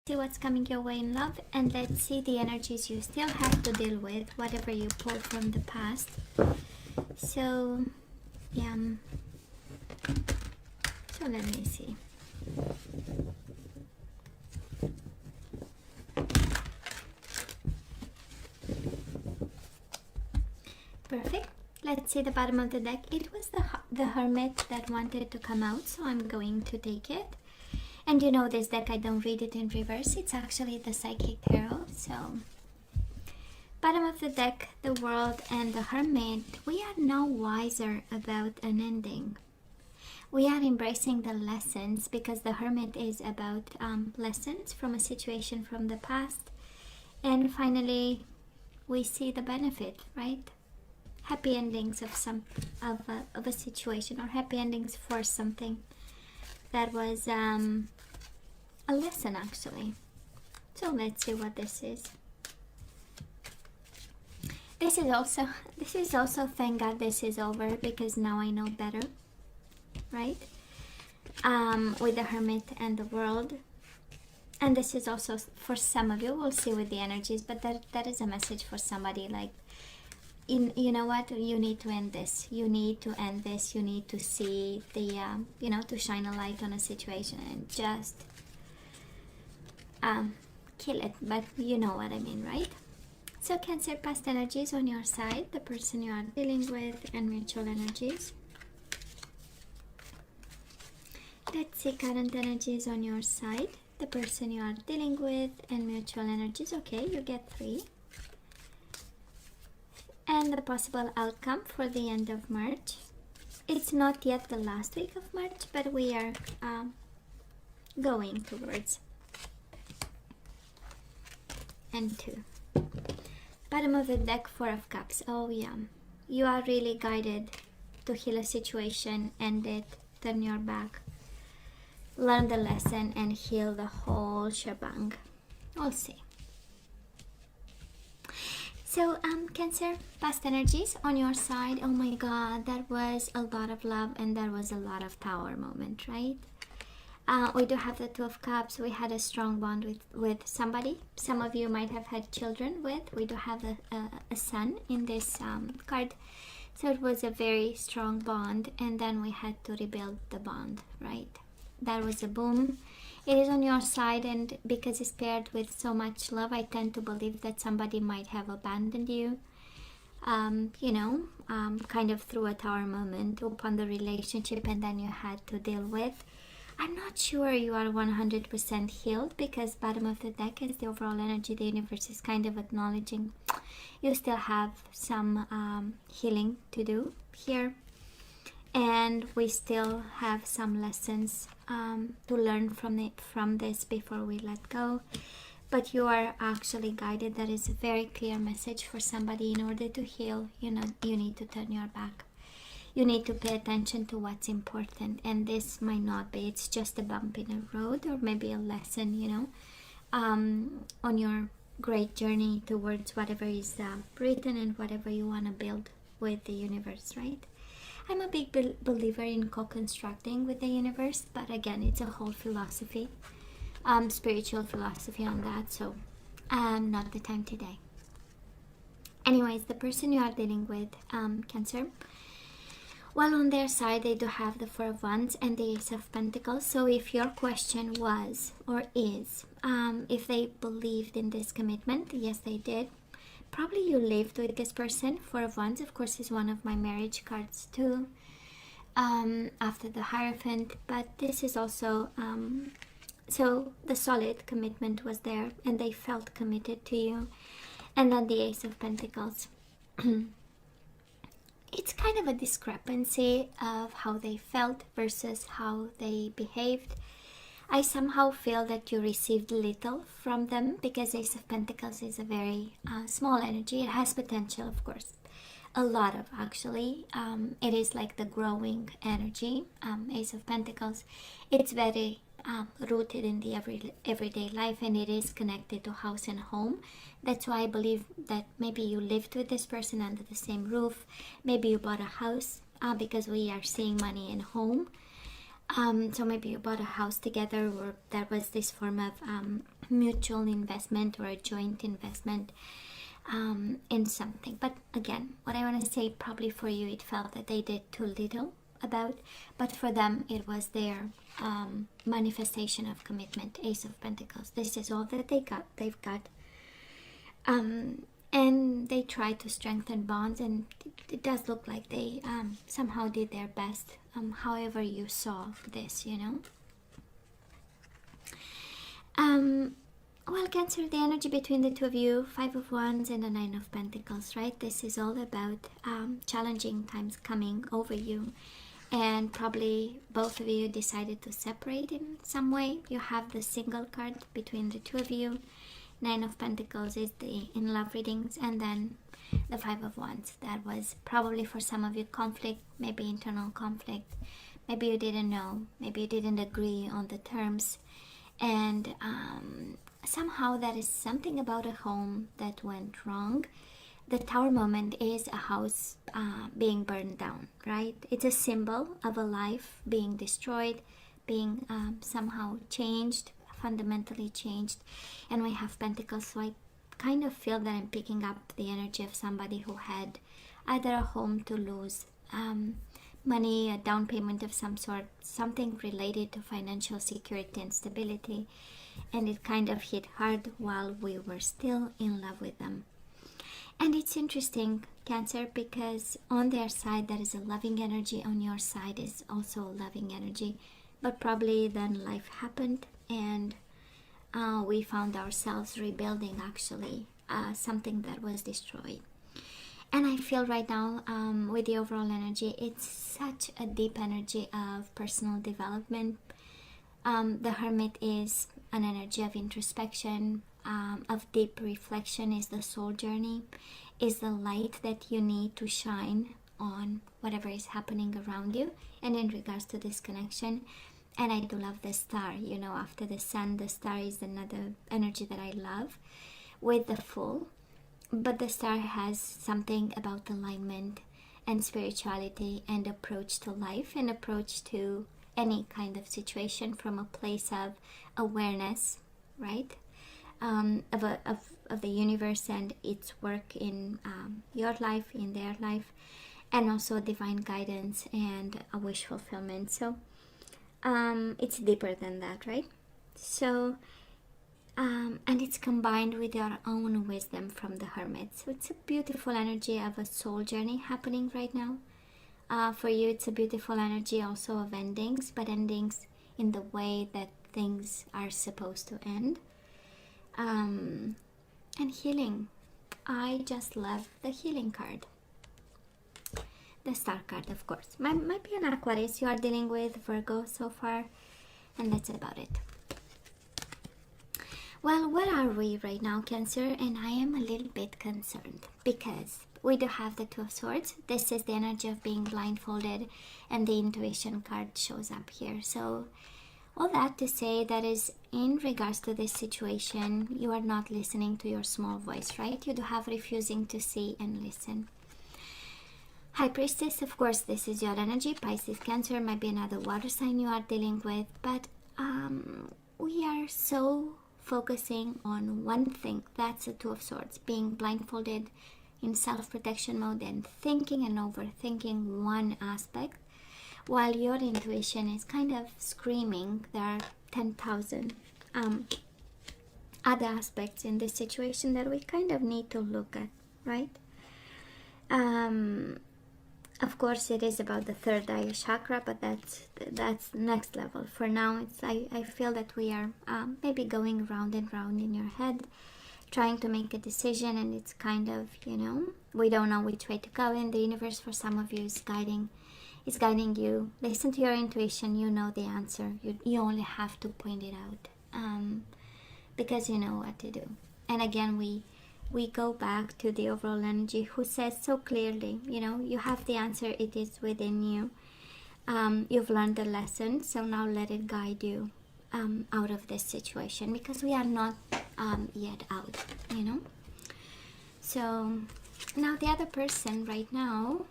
see what's coming your way in love, and let's see the energies you still have to deal with, whatever you pulled from the past. So yeah, so let me see. Perfect. Let's see the bottom of the deck. It was the Hermit that wanted to come out, so I'm going to take it. And you know, this deck, I don't read it in reverse. It's actually the Psychic Tarot. So bottom of the deck, the World and the Hermit. We are now wiser about an ending. We are embracing the lessons, because the Hermit is about lessons from a situation from the past. And finally, we see the benefit, right? Happy endings of a situation, or happy endings for something that was a lesson, actually. So let's see what this is. This is also thank God this is over, because now I know better, right? With the Hermit and the World. And this is also for some of you. We'll see with the energies, but that is a message for somebody, like, you know what, you need to end this, you need to end this, you need to see the you know, to shine a light on a situation and just kill it. But you know what I mean, right? So Cancer, past energies on your side, the person you are dealing with, and mutual energies. Let's see current energies on your side, the person you are dealing with, and mutual energies. Okay, you get 3. And the possible outcome for the end of March. It's not yet the last week of March, but we are going towards. And 2. Bottom of the deck, 4 of Cups. Oh yeah, you are really guided to heal a situation, end it, turn your back, learn the lesson, and heal the whole shebang. We'll see. So Cancer, past energies on your side. Oh my God, that was a lot of love, and that was a lot of power moment, right? We do have the 2 of Cups. We had a strong bond with somebody. Some of you might have had children with. We do have a son in this card. So it was a very strong bond, and then we had to rebuild the bond, right? That was a boom. It is on your side, and because it's paired with so much love, I tend to believe that somebody might have abandoned you, you know, kind of through a tower moment upon the relationship, and then you had to deal with. I'm not sure you are 100% healed, because bottom of the deck is the overall energy. The universe is kind of acknowledging you still have some healing to do here. And we still have some lessons to learn from this before we let go. But you are actually guided. That is a very clear message for somebody. In order to heal, you know, you need to turn your back. You need to pay attention to what's important. And this might not be. It's just a bump in a road, or maybe a lesson, you know, on your great journey towards whatever is written and whatever you want to build with the universe, right? I'm a big believer in co-constructing with the universe, but again, it's a whole philosophy, spiritual philosophy on that, so not the time today. Anyways, the person you are dealing with, Cancer, well, on their side, they do have the 4 of Wands and the Ace of Pentacles. So if your question was, or is, if they believed in this commitment, yes, they did. Probably you lived with this person. 4 of Wands, of course, is one of my marriage cards too, after the Hierophant. But this is also, so the solid commitment was there, and they felt committed to you. And then the Ace of Pentacles. It's kind of a discrepancy of how they felt versus how they behaved. I somehow feel that you received little from them, because Ace of Pentacles is a very small energy. It has potential, of course, a lot of, actually. It is like the growing energy, Ace of Pentacles. It's very rooted in the everyday life, and it is connected to house and home. That's why I believe that maybe you lived with this person under the same roof. Maybe you bought a house, because we are seeing money and home. So maybe you bought a house together, or there was this form of mutual investment or a joint investment in something. But again, what I want to say, probably for you it felt that they did too little about, but for them it was their manifestation of commitment. Ace of Pentacles, this is all that they've got, and they try to strengthen bonds, and it does look like they somehow did their best, however you saw this, you know. Well, Cancer, the energy between the two of you, Five of Wands and the Nine of Pentacles, right? This is all about challenging times coming over you, and probably both of you decided to separate in some way. You have the single card between the two of you. Nine of Pentacles is the in love readings, and then the Five of Wands. That was probably for some of you conflict, maybe internal conflict. Maybe you didn't know, maybe you didn't agree on the terms, and somehow that is something about a home that went wrong. The Tower moment is a house being burned down, right? It's a symbol of a life being destroyed, being somehow changed, fundamentally changed. And we have Pentacles, so I kind of feel that I'm picking up the energy of somebody who had either a home to lose, money, a down payment of some sort, something related to financial security and stability, and it kind of hit hard while we were still in love with them. And it's interesting, Cancer, because on their side there is a loving energy, on your side is also a loving energy, but probably then life happened, and we found ourselves rebuilding actually something that was destroyed. And I feel right now with the overall energy, it's such a deep energy of personal development. The Hermit is an energy of introspection, of deep reflection, is the soul journey, is the light that you need to shine on whatever is happening around you, and in regards to this connection. And I do love the star, you know, after the sun, the star is another energy that I love with the Fool. But the star has something about alignment and spirituality and approach to life and approach to any kind of situation from a place of awareness, right? Of the universe and its work in your life, in their life, and also divine guidance and a wish fulfillment. So it's deeper than that, right? So and it's combined with your own wisdom from the Hermit. So it's a beautiful energy of a soul journey happening right now. For you, it's a beautiful energy also of endings, but endings in the way that things are supposed to end. And healing. I just love the healing card. The Star card, of course. Might be an Aquarius you are dealing with, Virgo so far, and that's about it. Well, where are we right now, Cancer? And I am a little bit concerned because we do have the Two of Swords. This is the energy of being blindfolded, and the intuition card shows up here. So all that to say, that is in regards to this situation, you are not listening to your small voice, right? You do have refusing to see and listen. High Priestess, of course, this is your energy. Pisces, Cancer, might be another water sign you are dealing with, but we are so focusing on one thing. That's the Two of Swords, being blindfolded in self-protection mode and thinking and overthinking one aspect, while your intuition is kind of screaming there are 10,000 other aspects in this situation that we kind of need to look at, right? Of course, it is about the third eye chakra, but that's next level. For now, it's I feel that we are maybe going round and round in your head, trying to make a decision, and it's kind of, you know, we don't know which way to go. And the universe, for some of you, is guiding you. Listen to your intuition. You know the answer. You only have to point it out, because you know what to do. And again, we go back to the overall energy, who says so clearly, you know, you have the answer, it is within you. You've learned the lesson, so now let it guide you out of this situation, because we are not yet out, you know. So now the other person right now,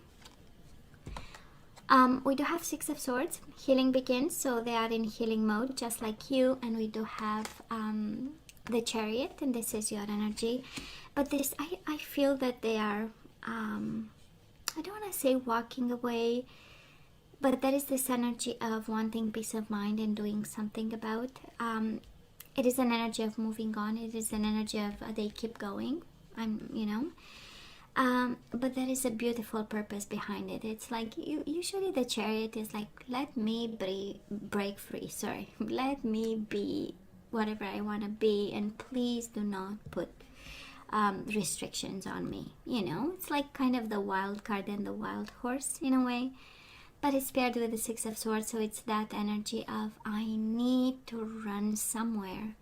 we do have Six of Swords. Healing begins, so they are in healing mode just like you. And we do have the Chariot, and this is your energy. But this, I feel that they are, I don't want to say walking away, but there is this energy of wanting peace of mind and doing something about. It is an energy of moving on. It is an energy of they keep going. But there is a beautiful purpose behind it. It's like usually the Chariot is like, let me break free. Sorry, let me be whatever I want to be, and please do not put restrictions on me. It's like kind of the wild card and the wild horse in a way. But it's paired with the Six of Swords, so it's that energy of I need to run somewhere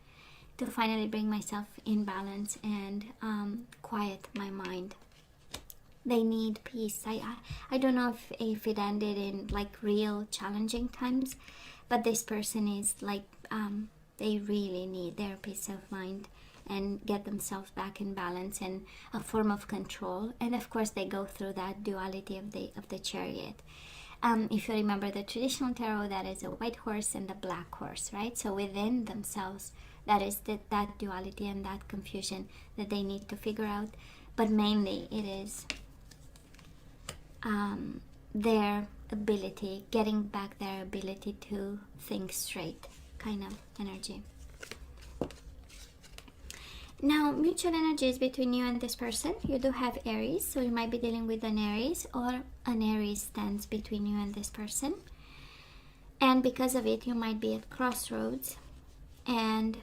to finally bring myself in balance and quiet my mind. They need peace. I don't know if it ended in like real challenging times, but this person is like they really need their peace of mind and get themselves back in balance and a form of control. And of course they go through that duality of the Chariot. If you remember the traditional tarot, that is a white horse and a black horse, right? So within themselves, that is that duality and that confusion that they need to figure out. But mainly it is their ability, getting back their ability to think straight kind of energy. Now, mutual energies between you and this person. You do have Aries, so you might be dealing with an Aries, or an Aries stands between you and this person. And because of it, you might be at crossroads. And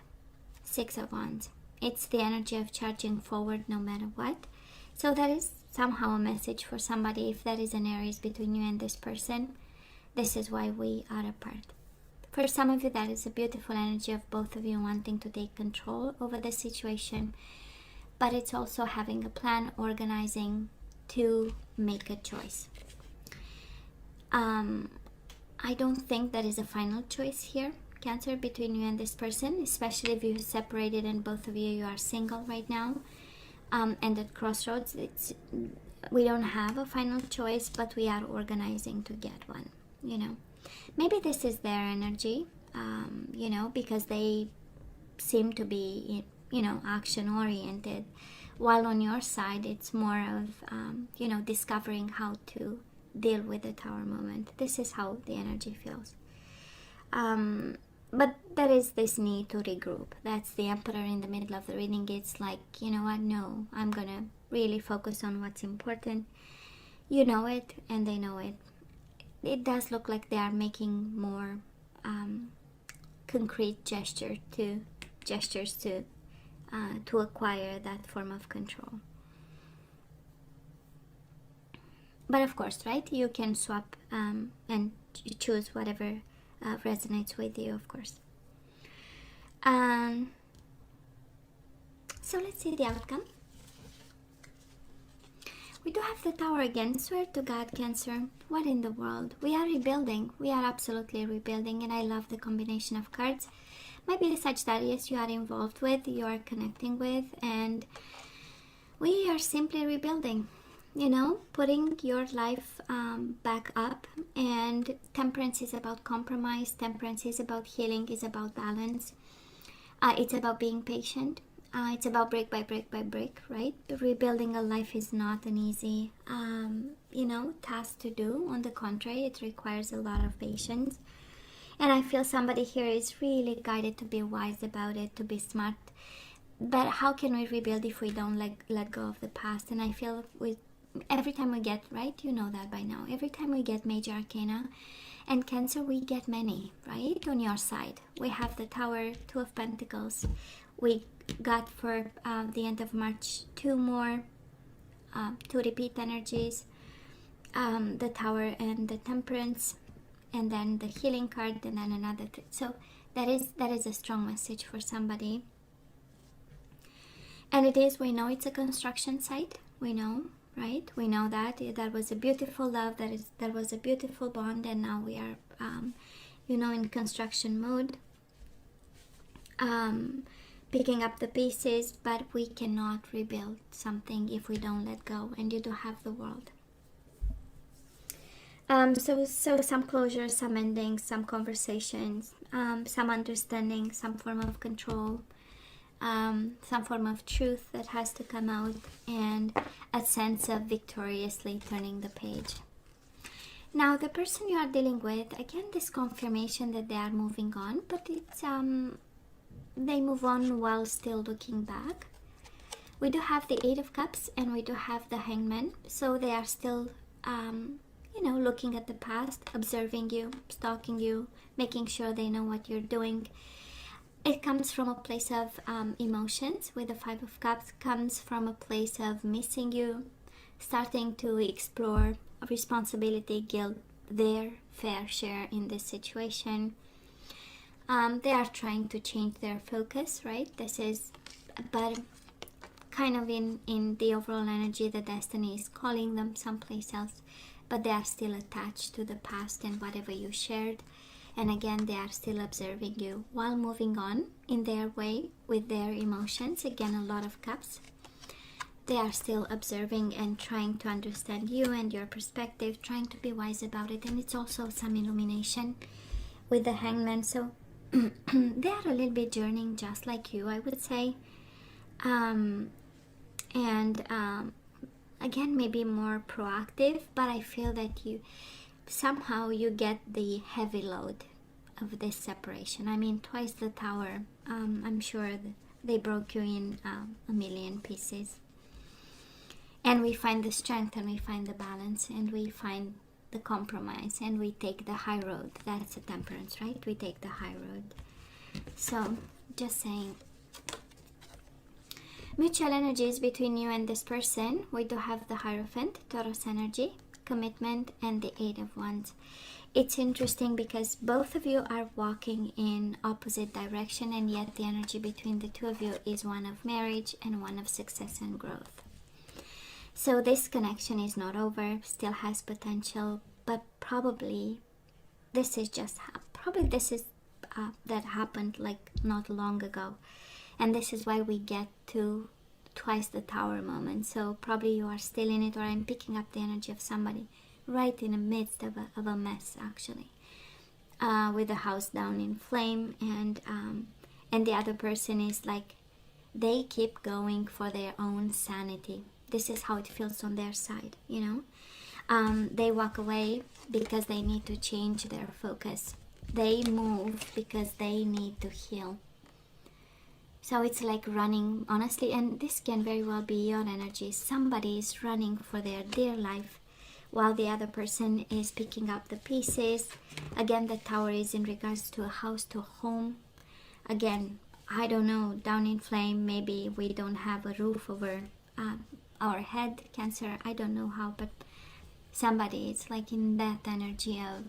Six of Wands. It's the energy of charging forward no matter what. So that is somehow a message for somebody. If there is an Aries between you and this person, this is why we are apart. For some of you, that is a beautiful energy of both of you wanting to take control over the situation. But it's also having a plan, organizing to make a choice. I don't think there is a final choice here, Cancer, between you and this person, especially if you separated and both of you are single right now. And at crossroads, we don't have a final choice, but we are organizing to get one, Maybe this is their energy, because they seem to be, action-oriented. While on your side, it's more of, discovering how to deal with the Tower moment. This is how the energy feels. But there is this need to regroup. That's the Emperor in the middle of the reading. It's like, you know what, no, I'm going to really focus on what's important. You know it, and they know it. It does look like they are making more concrete gestures to acquire that form of control. But of course, right, you can swap and choose whatever resonates with you, of course. So let's see the outcome. We do have the Tower again. Swear to God, Cancer, what in the world? We are rebuilding. We are absolutely rebuilding, and I love the combination of cards. Might be the Sagittarius you are involved with, you are connecting with, and we are simply rebuilding, putting your life back up. And Temperance is about compromise. Temperance is about healing, is about balance. It's about being patient. It's about brick by brick by brick, right? Rebuilding a life is not an easy, task to do. On the contrary, it requires a lot of patience. And I feel somebody here is really guided to be wise about it, to be smart. But how can we rebuild if we don't let go of the past? And I feel every time we get, right? You know that by now. Every time we get major arcana and Cancer, we get many, right? On your side, we have the Tower, Two of Pentacles. We got for the end of March two repeat energies, the Tower and the Temperance, and then the healing card, and then another so that is a strong message for somebody. And we know it's a construction site, we know, right? We know that was a beautiful love, that was a beautiful bond, and now we are in construction mode, picking up the pieces. But we cannot rebuild something if we don't let go, and you do have the World. So some closure, some endings, some conversations, some understanding, some form of control, some form of truth that has to come out, and a sense of victoriously turning the page. Now, the person you are dealing with, again, this confirmation that they are moving on, but it's they move on while still looking back. We do have the Eight of Cups and we do have the Hangman, so they are still looking at the past, observing you, stalking you, making sure they know what you're doing. It comes from a place of emotions. With the Five of Cups, comes from a place of missing you, starting to explore responsibility, guilt, their fair share in this situation. They are trying to change their focus, right? This is, but kind of in the overall energy, the destiny is calling them someplace else, but they are still attached to the past and whatever you shared. And again, they are still observing you while moving on in their way with their emotions. Again, a lot of cups. They are still observing and trying to understand you and your perspective, trying to be wise about it. And it's also some illumination with the Hangman. So they are a little bit journeying just like you, I would say. Again, maybe more proactive, but I feel that you somehow you get the heavy load of this separation. I mean, twice the Tower. I'm sure they broke you in a million pieces. And we find the strength, and we find the balance, and we find the compromise, and we take the high road. That's a Temperance, right? We take the high road. So, just saying. Mutual energies between you and this person. We do have the Hierophant, Taurus energy, commitment, and the Eight of Wands. It's interesting because both of you are walking in opposite direction, and yet the energy between the two of you is one of marriage and one of success and growth. So this connection is not over, still has potential, but probably this is that happened like not long ago. And this is why we get to twice the Tower moment. So probably you are still in it, or I'm picking up the energy of somebody right in the midst of a mess, actually, with the house down in flame, and the other person is like, they keep going for their own sanity. This is how it feels on their side, They walk away because they need to change their focus. They move because they need to heal. So it's like running, honestly, and this can very well be your energy. Somebody is running for their dear life while the other person is picking up the pieces. Again, the Tower is in regards to a house, to a home. Again, I don't know, down in flame, maybe we don't have a roof over our head, Cancer, I don't know how, but somebody is like in that energy of,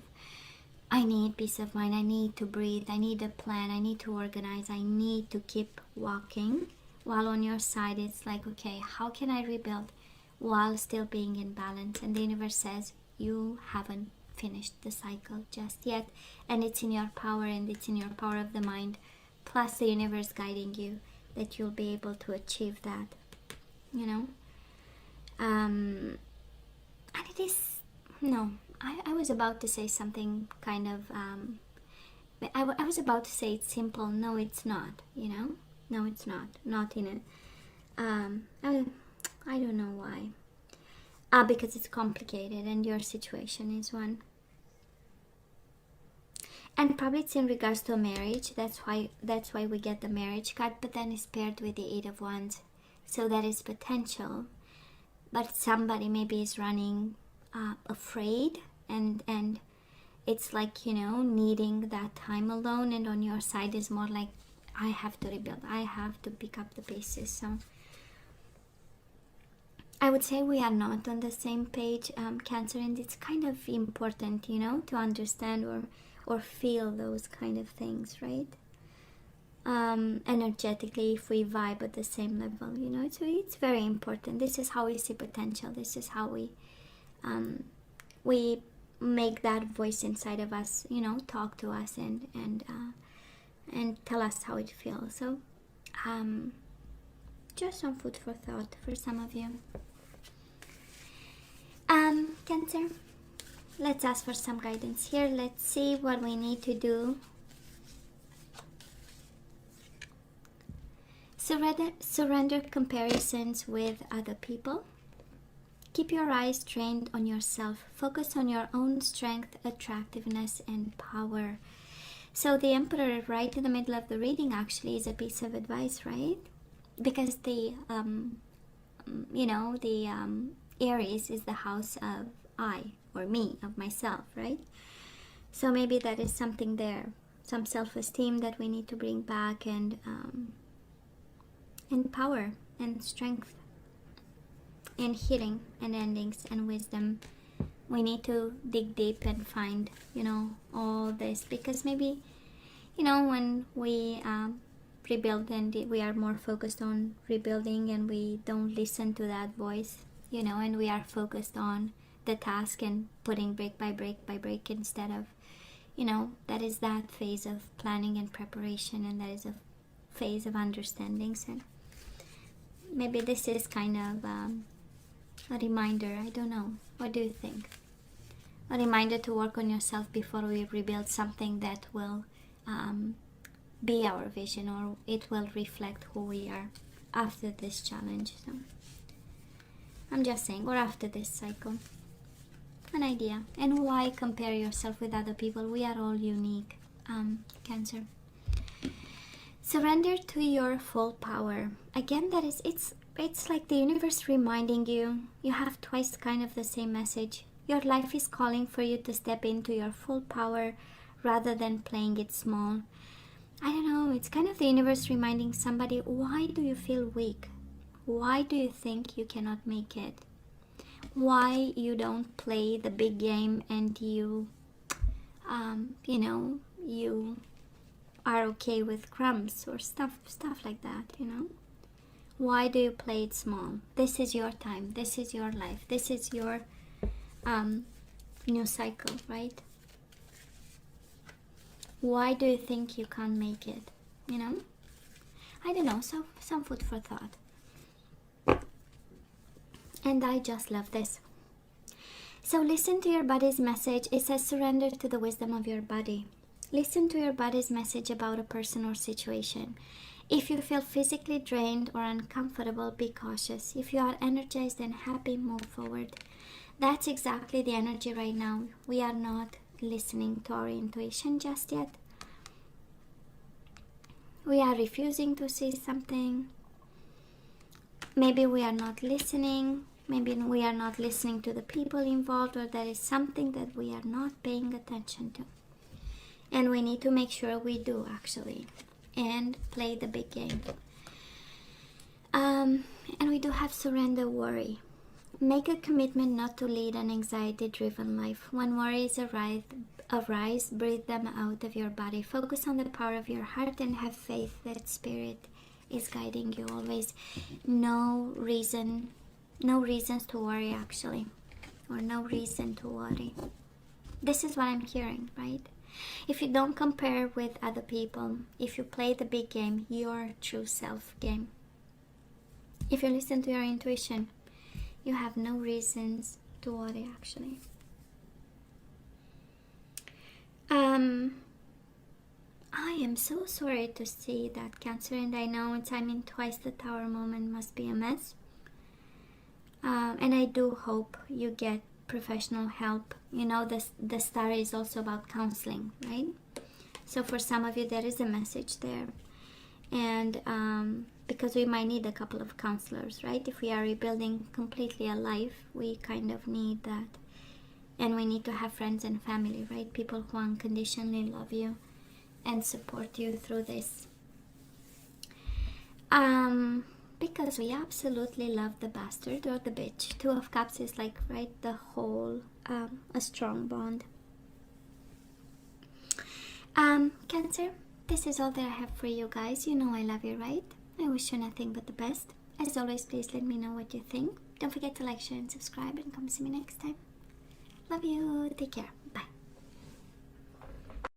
I need peace of mind, I need to breathe, I need a plan, I need to organize, I need to keep walking. While on your side, it's like, okay, how can I rebuild while still being in balance? And the universe says, you haven't finished the cycle just yet, and it's in your power, and it's in your power of the mind, plus the universe guiding you, that you'll be able to achieve that, and it is, no, I was about to say something kind of, I was about to say it's simple. No, it's not, No, it's not in a, I don't know why. Because it's complicated, and your situation is one. And probably it's in regards to a marriage. That's why we get the marriage card, but then it's paired with the Eight of Wands. So that is potential. But somebody maybe is running afraid, and it's like, needing that time alone, and on your side is more like, I have to rebuild, I have to pick up the pieces. So I would say we are not on the same page, Cancer, and it's kind of important, to understand or feel those kind of things, right? Energetically, if we vibe at the same level, so it's very important. This is how we see potential. This is how we make that voice inside of us, talk to us and tell us how it feels. So just some food for thought for some of you. Cancer, let's ask for some guidance here. Let's see what we need to do. Surrender comparisons with other people. Keep your eyes trained on yourself. Focus on your own strength, attractiveness, and power. So the Emperor right in the middle of the reading actually is a piece of advice, right? Because the Aries is the house of I, or me, of myself, right? So maybe that is something there, some self-esteem that we need to bring back, and power and strength and healing and endings and wisdom. We need to dig deep and find, all this, because maybe, when we rebuild and we are more focused on rebuilding and we don't listen to that voice, and we are focused on the task and putting brick by brick by brick instead of, that is that phase of planning and preparation, and that is a phase of understandings. And maybe this is kind of a reminder. I don't know. What do you think? A reminder to work on yourself before we rebuild something that will be our vision, or it will reflect who we are after this challenge. So I'm just saying, or after this cycle. An idea. And why compare yourself with other people? We are all unique. Cancer. Surrender to your full power. Again, it's like the universe reminding you. You have twice kind of the same message. Your life is calling for you to step into your full power rather than playing it small. I don't know, it's kind of the universe reminding somebody, why do you feel weak? Why do you think you cannot make it? Why you don't play the big game and you are okay with crumbs or stuff like that, Why do you play it small? This is your time. This is your life. This is your new cycle, right? Why do you think you can't make it? I don't know. So some food for thought. And I just love this. So listen to your body's message. It says surrender to the wisdom of your body. Listen to your body's message about a person or situation. If you feel physically drained or uncomfortable, be cautious. If you are energized and happy, move forward. That's exactly the energy right now. We are not listening to our intuition just yet. We are refusing to see something. Maybe we are not listening. Maybe we are not listening to the people involved, or there is something that we are not paying attention to. And we need to make sure we do, actually, and play the big game. And we do have surrender worry. Make a commitment not to lead an anxiety-driven life. When worries arise, breathe them out of your body. Focus on the power of your heart and have faith that Spirit is guiding you always. No reasons to worry, actually, or no reason to worry. This is what I'm hearing, right? If you don't compare with other people, if you play the big game, your true self game. If you listen to your intuition, you have no reasons to worry, actually. I am so sorry to see that, Cancer, and I know it's, twice the Tower moment must be a mess. And I do hope you get professional help. The star is also about counseling, right? So for some of you, there is a message there. And because we might need a couple of counselors, right? If we are rebuilding completely a life, we kind of need that. And we need to have friends and family, right? People who unconditionally love you and support you through this. Because we absolutely love the bastard or the bitch. Two of Cups is like, right, the whole, a strong bond. Cancer, this is all that I have for you guys. You know I love you, right? I wish you nothing but the best. As always, please let me know what you think. Don't forget to like, share, and subscribe, and come see me next time. Love you. Take care.